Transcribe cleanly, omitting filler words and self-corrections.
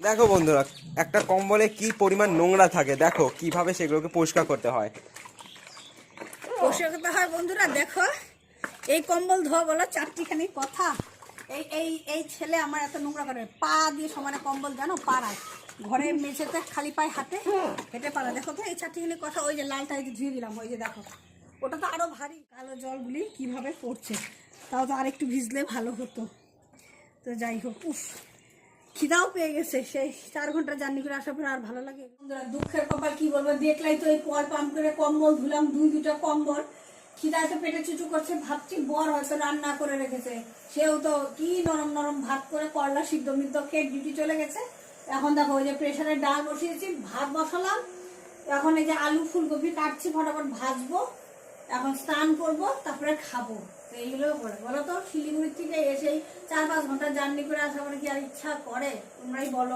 দেখো বন্ধুরা, একটা কম্বলে কি পরিমাণ নোংরা থাকে, দেখো কিভাবে সেগুলোকে পরিষ্কার করতে হয়। পরিষ্কার করতে হয় বন্ধুরা। দেখো এই কম্বল ধোয়া বলো চারটিখানি কথা। এই এই এই ছেলে আমার এত নোংরা করে, পা দিয়ে সমানে কম্বল জানো পাড়ায়, ঘরে মেঝেতে খালি পায়ে হাতে হেঁটে পাড়া। দেখো তো এই চারটিখানি কথা। ওই যে লালটা এই যে ধুয়ে দিলাম, ওই যে দেখো ওটা তো আরো ভারী, কালো জলগুলি কিভাবে পড়ছে। তাও তো আর একটু ভিজলে ভালো হতো। তো যাই হোক, উফ খিদাও পেয়ে গেছে, সেই 4 ঘন্টা জার্নি করে আসার পর আর ভালো লাগে বন্ধুরা। দুঃখের কপাল কি বলবো, দেখলাই তো এই পর পাম্প করে কম্বল ধুলাম, দুটা কম্বল। খিদায় তো পেটে চুচু করছে, ভাবছি বর হয়তো রান্না করে রেখেছে, সেও তো কি নরম নরম ভাত করে করলা সিদ্ধ মিদ্ধ খেয়ে ডিউটি চলে গেছে। এখন দেখো ওই যে প্রেশারে ডাল বসিয়েছি, ভাত বসালাম, এখন এই যে আলু ফুলকপি কাটছি, ফটাফট ভাজবো, এখন স্নান করবো, তারপরে খাবো। তো এইগুলো করে বলো তো, শিলিগুড়ির থেকে এসেই 4-5 ঘন্টা জার্নি করে আসা মানে কি আর ইচ্ছা করে? তোমরাই বলো।